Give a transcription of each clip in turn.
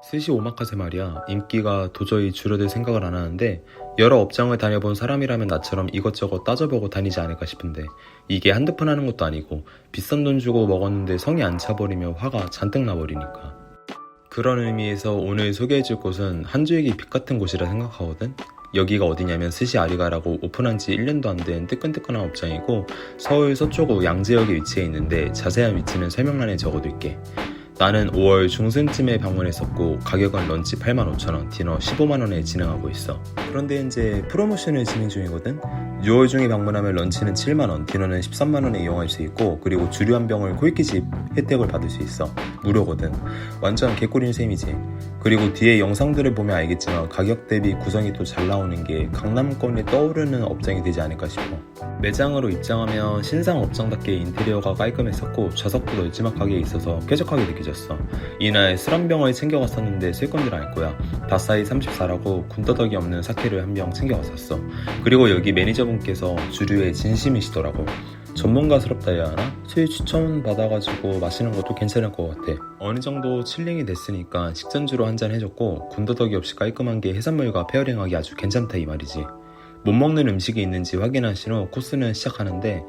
스시 오마카세 말이야. 인기가 도저히 줄어들 생각을 안 하는데 여러 업장을 다녀본 사람이라면 나처럼 이것저것 따져보고 다니지 않을까 싶은데 이게 한두 번 하는 것도 아니고 비싼 돈 주고 먹었는데 성이 안 차버리면 화가 잔뜩 나버리니까. 그런 의미에서 오늘 소개해줄 곳은 한주에게 빛 같은 곳이라 생각하거든. 여기가 어디냐면 스시 아리가라고 오픈한 지 1년도 안 된 뜨끈뜨끈한 업장이고 서울 서초구 양재역에 위치해 있는데 자세한 위치는 설명란에 적어둘게. 나는 5월 중순쯤에 방문했었고 가격은 런치 85,000원, 디너 15만원에 진행하고 있어. 그런데 이제 프로모션을 진행 중이거든. 6월 중에 방문하면 런치는 7만원, 디너는 13만원에 이용할 수 있고 그리고 주류 한 병을 코이키집 혜택을 받을 수 있어. 무료거든. 완전 개꿀인 셈이지. 그리고 뒤에 영상들을 보면 알겠지만 가격 대비 구성이 또 잘 나오는 게 강남권에 떠오르는 업장이 되지 않을까 싶어. 매장으로 입장하면 신상 업장답게 인테리어가 깔끔했었고 좌석도 널찍하게 있어서 쾌적하게 느껴졌어. 이날 술 한 병을 챙겨갔었는데 쓸 건들 알 거야. 다사이 34라고 군더더기 없는 사케를 한 병 챙겨갔었어. 그리고 여기 매니저분께서 주류에 진심이시더라고. 전문가스럽다 해야 하나? 술 추천 받아가지고 마시는 것도 괜찮을 것 같아. 어느 정도 칠링이 됐으니까 식전주로 한 잔 해줬고 군더더기 없이 깔끔한 게 해산물과 페어링하기 아주 괜찮다 이 말이지. 못 먹는 음식이 있는지 확인하신 후 코스는 시작하는데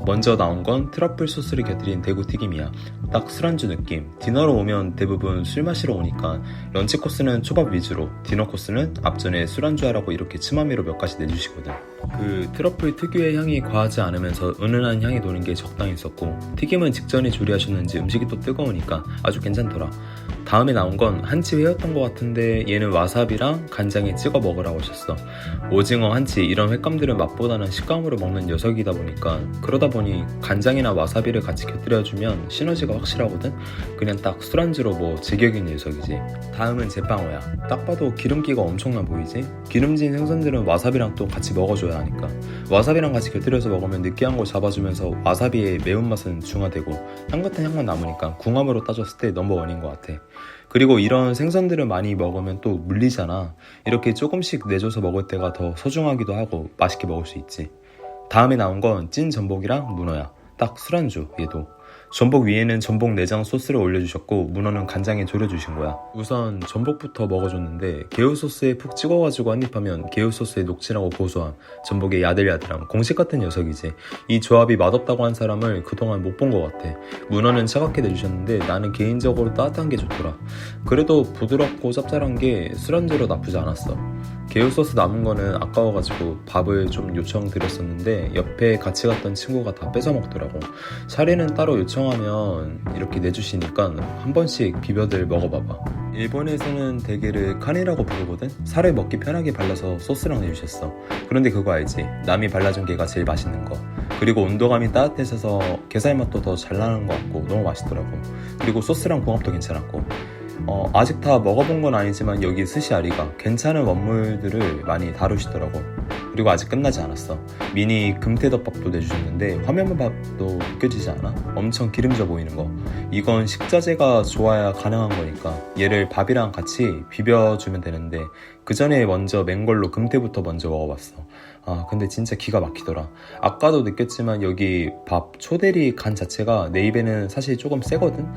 먼저 나온 건 트러플 소스를 곁들인 대구 튀김이야. 딱 술안주 느낌. 디너로 오면 대부분 술 마시러 오니까 런치 코스는 초밥 위주로, 디너 코스는 앞전에 술안주하라고 이렇게 츠마미로 몇 가지 내주시거든. 그 트러플 특유의 향이 과하지 않으면서 은은한 향이 도는 게 적당히 있었고 튀김은 직전에 조리하셨는지 음식이 또 뜨거우니까 아주 괜찮더라. 다음에 나온 건 한치 회였던 것 같은데 얘는 와사비랑 간장에 찍어 먹으라고 하셨어. 오징어, 한치 이런 횟감들은 맛보다는 식감으로 먹는 녀석이다 보니까 그러다 보니 간장이나 와사비를 같이 곁들여주면 시너지가 확실하거든. 그냥 딱 술안주로 뭐 제격인 녀석이지. 다음은 제빵어야. 딱 봐도 기름기가 엄청나 보이지? 기름진 생선들은 와사비랑 또 같이 먹어줘야 하니까 와사비랑 같이 곁들여서 먹으면 느끼한 거 잡아주면서 와사비의 매운맛은 중화되고 향 같은 향만 남으니까 궁합으로 따졌을 때 넘버원인 것 같아. 그리고 이런 생선들을 많이 먹으면 또 물리잖아. 이렇게 조금씩 내줘서 먹을 때가 더 소중하기도 하고 맛있게 먹을 수 있지. 다음에 나온 건 찐 전복이랑 문어야. 딱 술안주 얘도. 전복 위에는 전복 내장 소스를 올려주셨고 문어는 간장에 졸여주신 거야. 우선 전복부터 먹어줬는데 게우 소스에 푹 찍어가지고 한입하면 게우 소스의 녹진하고 고소함, 전복의 야들야들함, 공식 같은 녀석이지. 이 조합이 맛없다고 한 사람을 그동안 못 본 것 같아. 문어는 차갑게 내주셨는데 나는 개인적으로 따뜻한 게 좋더라. 그래도 부드럽고 짭짤한 게 술안주로 나쁘지 않았어. 게우 소스 남은 거는 아까워가지고 밥을 좀 요청드렸었는데 옆에 같이 갔던 친구가 다 뺏어 먹더라고. 샤리는 따로 요청하면 이렇게 내주시니까 한 번씩 비벼들 먹어봐봐. 일본에서는 대게를 카니라고 부르거든? 살을 먹기 편하게 발라서 소스랑 내주셨어. 그런데 그거 알지? 남이 발라준 게가 제일 맛있는 거. 그리고 온도감이 따뜻해져서 게살 맛도 더 잘 나는 것 같고 너무 맛있더라고. 그리고 소스랑 궁합도 괜찮았고. 아직 다 먹어본 건 아니지만 여기 스시 아리가 괜찮은 원물들을 많이 다루시더라고. 그리고 아직 끝나지 않았어. 미니 금태덮밥도 내주셨는데 화면만 봐도 느껴지지 않아? 엄청 기름져 보이는 거. 이건 식자재가 좋아야 가능한 거니까 얘를 밥이랑 같이 비벼주면 되는데 그 전에 먼저 맨 걸로 금태부터 먼저 먹어봤어. 근데 진짜 기가 막히더라. 아까도 느꼈지만 여기 밥 초대리 간 자체가 내 입에는 사실 조금 세거든?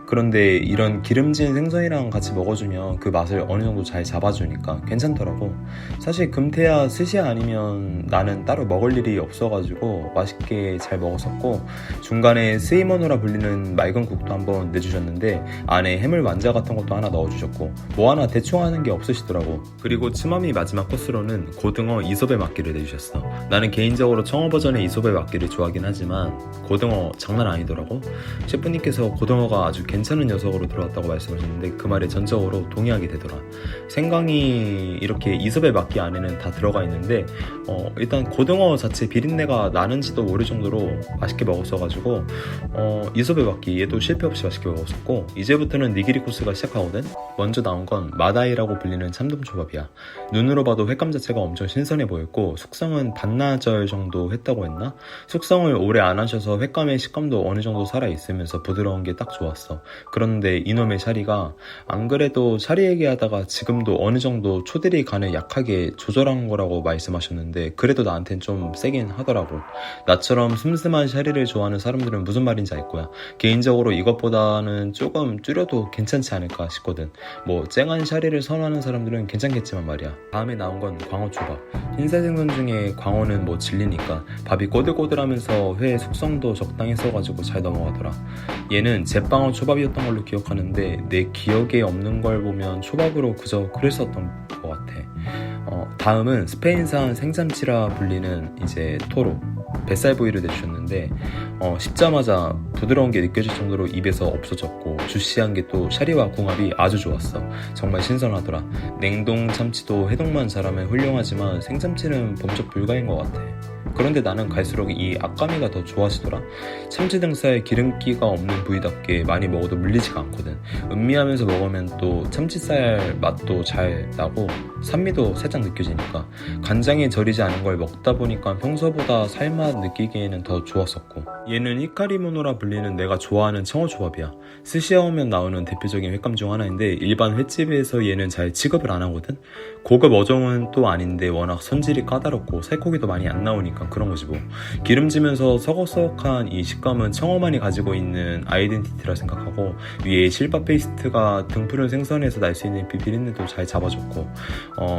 그런데 이런 기름진 생선이랑 같이 먹어주면 그 맛을 어느 정도 잘 잡아주니까 괜찮더라고. 사실 금태야 스시야 아니면 나는 따로 먹을 일이 없어가지고 맛있게 잘 먹었었고 중간에 스이모노라 불리는 맑은 국도 한번 내주셨는데 안에 해물 완자 같은 것도 하나 넣어주셨고 뭐 하나 대충 하는 게 없으시더라고. 그리고 츠마미 마지막 코스로는 고등어 이소배 막기를 내주셨어. 나는 개인적으로 청어 버전의 이소배 막기를 좋아하긴 하지만 고등어 장난 아니더라고. 셰프님께서 고등어가 아주 괜찮은 녀석으로 들어왔다고 말씀하셨는데 그 말에 전적으로 동의하게 되더라. 생강이 이렇게 이소배 막기 안에는 다 들어가 있는데 일단 고등어 자체 비린내가 나는지도 모를 정도로 맛있게 먹었어가지고 이소배 막기 얘도 실패 없이 맛있게 먹었었고 이제부터는 니기리 코스가 시작하거든. 먼저 나온 건 마다이라고 불리는 참돔초밥이야. 눈으로 봐도 횟감 자체가 엄청 신선해 보였고 숙성은 반나절 정도 했다고 했나? 숙성을 오래 안 하셔서 횟감의 식감도 어느 정도 살아있으면서 부드러운 게 딱 좋았어. 그런데 이놈의 샤리가 안 그래도 샤리 얘기하다가 지금도 어느 정도 초대리 간을 약하게 조절한 거라고 말씀하셨는데 먹었는데 그래도 나한텐 좀 세긴 하더라고. 나처럼 슴슴한 샤리를 좋아하는 사람들은 무슨 말인지 알 거야. 개인적으로 이것보다는 조금 줄여도 괜찮지 않을까 싶거든. 뭐 쨍한 샤리를 선호하는 사람들은 괜찮겠지만 말이야. 다음에 나온 건 광어초밥. 흰살 생선 중에 광어는 뭐 질리니까 밥이 꼬들꼬들하면서 회의 숙성도 적당히 써가지고 잘 넘어가더라. 얘는 제빵어 초밥이었던 걸로 기억하는데 내 기억에 없는 걸 보면 초밥으로 그저 그랬었던 것 같아. 다음은 스페인산 생참치라 불리는 이제 토로 뱃살 부위를 내주셨는데 씹자마자 부드러운 게 느껴질 정도로 입에서 없어졌고 주시한 게 또 샤리와 궁합이 아주 좋았어. 정말 신선하더라. 냉동 참치도 해동만 잘하면 훌륭하지만 생참치는 범접 불가인 것 같아. 그런데 나는 갈수록 이 앞가미가 더 좋아지더라. 참치 등살 기름기가 없는 부위답게 많이 먹어도 물리지가 않거든. 음미하면서 먹으면 또 참치살 맛도 잘 나고 산미도 살짝 느껴지니까 간장에 절이지 않은 걸 먹다 보니까 평소보다 살맛 느끼기에는 더 좋았었고, 얘는 히카리모노라 불리는 내가 좋아하는 청어초밥이야. 스시야 오면 나오는 대표적인 횟감 중 하나인데 일반 횟집에서 얘는 잘 취급을 안 하거든. 고급 어종은 또 아닌데 워낙 손질이 까다롭고 살코기도 많이 안 나오니까 그런 거지 뭐. 기름지면서 서걱서걱한 이 식감은 청어만이 가지고 있는 아이덴티티라 생각하고, 위에 실밥 페이스트가 등푸른 생선에서 날 수 있는 비린내도 잘 잡아줬고,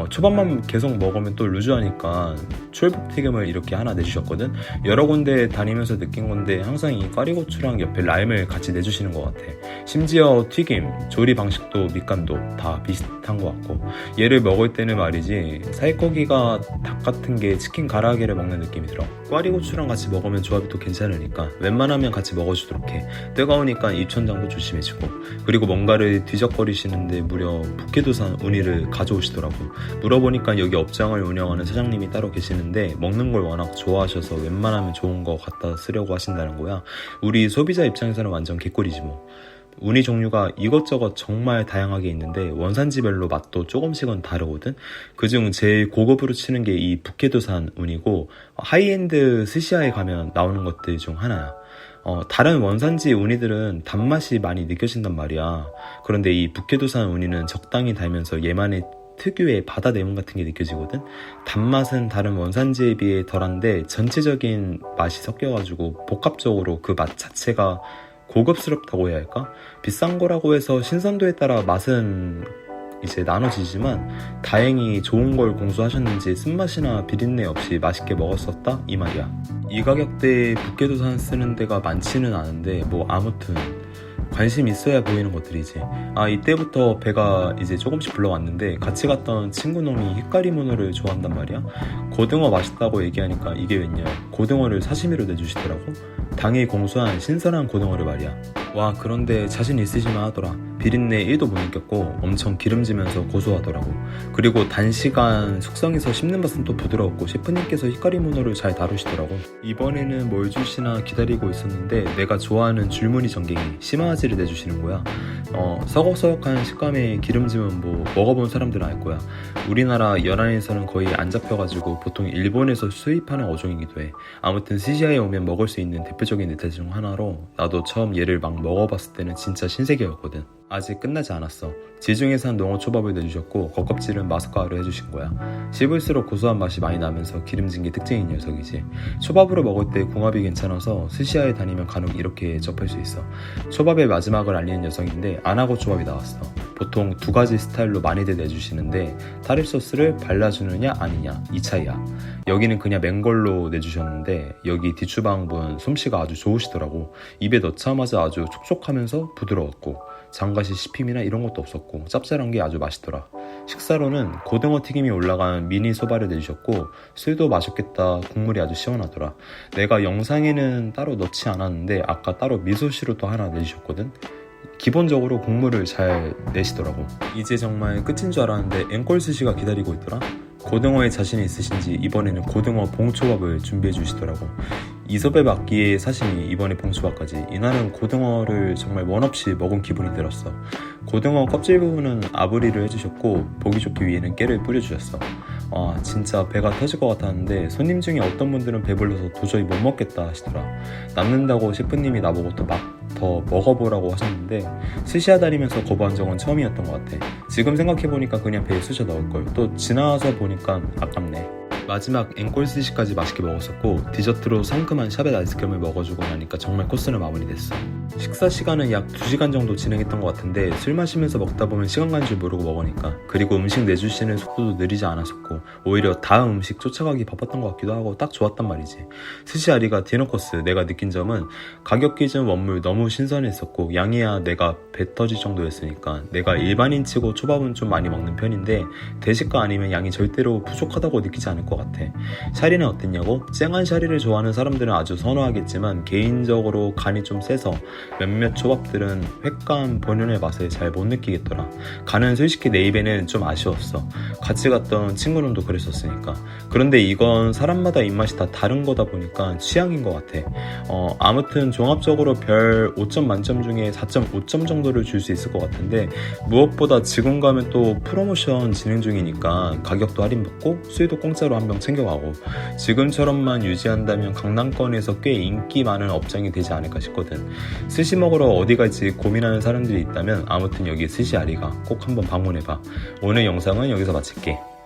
초밥만 계속 먹으면 또 루즈하니까 초일복튀김을 이렇게 하나 내주셨거든. 여러 군데 다니면서 느낀 건데 항상 이 꽈리고추랑 옆에 라임을 같이 내주시는 것 같아. 심지어 튀김, 조리 방식도 밑간도 다 비슷한 것 같고, 얘를 먹을 때는 말이지 살코기가 닭 같은 게 치킨 가라아게를 먹는 느낌이 들어. 꽈리고추랑 같이 먹으면 조합이 또 괜찮으니까 웬만하면 같이 먹어주도록 해. 뜨거우니까 입천장도 조심해주고. 그리고 뭔가를 뒤적거리시는데 무려 북해도산 우니를 가져오시더라고. 물어보니까 여기 업장을 운영하는 사장님이 따로 계시는데 먹는 걸 워낙 좋아하셔서 웬만하면 좋은 거 갖다 쓰려고 하신다는 거야. 우리 소비자 입장에서는 완전 개꿀이지 뭐. 우니 종류가 이것저것 정말 다양하게 있는데 원산지별로 맛도 조금씩은 다르거든. 그중 제일 고급으로 치는 게 이 북해도산 우니고, 하이엔드 스시야에 가면 나오는 것들 중 하나야. 다른 원산지 우니들은 단맛이 많이 느껴진단 말이야. 그런데 이 북해도산 우니는 적당히 달면서 얘만의 특유의 바다 내용 같은 게 느껴지거든. 단맛은 다른 원산지에 비해 덜한데 전체적인 맛이 섞여가지고 복합적으로 그 맛 자체가 고급스럽다고 해야 할까? 비싼 거라고 해서 신선도에 따라 맛은 이제 나눠지지만 다행히 좋은 걸 공수하셨는지 쓴맛이나 비린내 없이 맛있게 먹었었다 이 말이야. 이 가격대에 북해도산 쓰는 데가 많지는 않은데 뭐 아무튼 관심 있어야 보이는 것들이지. 이때부터 배가 이제 조금씩 불러왔는데 같이 갔던 친구놈이 히카리모노를 좋아한단 말이야. 고등어 맛있다고 얘기하니까 이게 웬냐, 고등어를 사시미로 내주시더라고. 당일 공수한 신선한 고등어를 말이야. 와, 그런데 자신 있으시면 하더라. 비린내 1도 못 느꼈고 엄청 기름지면서 고소하더라고. 그리고 단시간 숙성해서 씹는 맛은 또 부드러웠고 셰프님께서 히카리모노를 잘 다루시더라고. 이번에는 뭘 주시나 기다리고 있었는데 내가 좋아하는 줄무늬 전갱이 시마아지를 내주시는 거야. 서걱서걱한 식감에 기름짐은 뭐 먹어본 사람들은 알 거야. 우리나라 연안에서는 거의 안 잡혀가지고 보통 일본에서 수입하는 어종이기도 해. 아무튼 스시야에 오면 먹을 수 있는 대표적인 네타 중 하나로 나도 처음 얘를 막 먹어봤을 때는 진짜 신세계였거든. 아직 끝나지 않았어. 지중해산 농어초밥을 내주셨고 겉껍질은 마스카로 해주신 거야. 씹을수록 고소한 맛이 많이 나면서 기름진 게 특징인 녀석이지. 초밥으로 먹을 때 궁합이 괜찮아서 스시야에 다니면 간혹 이렇게 접할 수 있어. 초밥의 마지막을 알리는 녀석인데 아나고 초밥이 나왔어. 보통 두 가지 스타일로 많이들 내주시는데 타립 소스를 발라주느냐 아니냐 이 차이야. 여기는 그냥 맨걸로 내주셨는데 여기 뒷주방분 솜씨가 아주 좋으시더라고. 입에 넣자마자 아주 촉촉하면서 부드러웠고 장가시 씹힘이나 이런 것도 없었고 짭짤한 게 아주 맛있더라. 식사로는 고등어 튀김이 올라간 미니 소바를 내주셨고 술도 마셨겠다. 국물이 아주 시원하더라. 내가 영상에는 따로 넣지 않았는데 아까 따로 미소시루도 하나 내주셨거든. 기본적으로 국물을 잘 내시더라고. 이제 정말 끝인 줄 알았는데 앵콜 스시가 기다리고 있더라. 고등어에 자신이 있으신지 이번에는 고등어 봉초밥을 준비해 주시더라고. 이섭에 맞기에 사시미, 이번에 봉초밥까지. 이날은 고등어를 정말 원없이 먹은 기분이 들었어. 고등어 껍질 부분은 아브리를 해주셨고 보기 좋기 위해는 깨를 뿌려주셨어. 진짜 배가 터질 것 같았는데 손님 중에 어떤 분들은 배불러서 도저히 못 먹겠다 하시더라. 남는다고 셰프님이 나보고 또 막 더 먹어보라고 하셨는데 스시야 다니면서 거부한 적은 처음이었던 것 같아. 지금 생각해보니까 그냥 배에 쑤셔 넣을걸. 또 지나서 보니까 아깝네. 마지막 앵콜 스시까지 맛있게 먹었었고 디저트로 상큼한 샤벳 아이스크림을 먹어주고 나니까 정말 코스는 마무리됐어. 식사 시간은 약 2시간 정도 진행했던 것 같은데 술 마시면서 먹다 보면 시간 가는 줄 모르고 먹으니까, 그리고 음식 내주시는 속도도 느리지 않았었고 오히려 다음 음식 쫓아가기 바빴던 것 같기도 하고 딱 좋았단 말이지. 스시아리가 디너 코스 내가 느낀 점은 가격 기준 원물 너무 신선했었고 양이야 내가 배 터질 정도였으니까, 내가 일반인 치고 초밥은 좀 많이 먹는 편인데 대식가 아니면 양이 절대로 부족하다고 느끼지 않을 것 같아. 샤리는 어땠냐고? 쨍한 샤리를 좋아하는 사람들은 아주 선호하겠지만 개인적으로 간이 좀 세서 몇몇 초밥들은 횟감 본연의 맛을 잘 못 느끼겠더라. 간은 솔직히 내 입에는 좀 아쉬웠어. 같이 갔던 친구놈도 그랬었으니까. 그런데 이건 사람마다 입맛이 다 다른 거다 보니까 취향인 것 같아. 아무튼 종합적으로 별 5점 만점 중에 4.5점 정도를 줄 수 있을 것 같은데, 무엇보다 지금 가면 또 프로모션 진행 중이니까 가격도 할인받고 수유도 공짜로 한 병 챙겨가고, 지금처럼만 유지한다면 강남권에서 꽤 인기 많은 업장이 되지 않을까 싶거든. 스시 먹으러 어디 갈지 고민하는 사람들이 있다면 아무튼 여기 스시아리가 꼭 한번 방문해봐. 오늘 영상은 여기서 마칠게.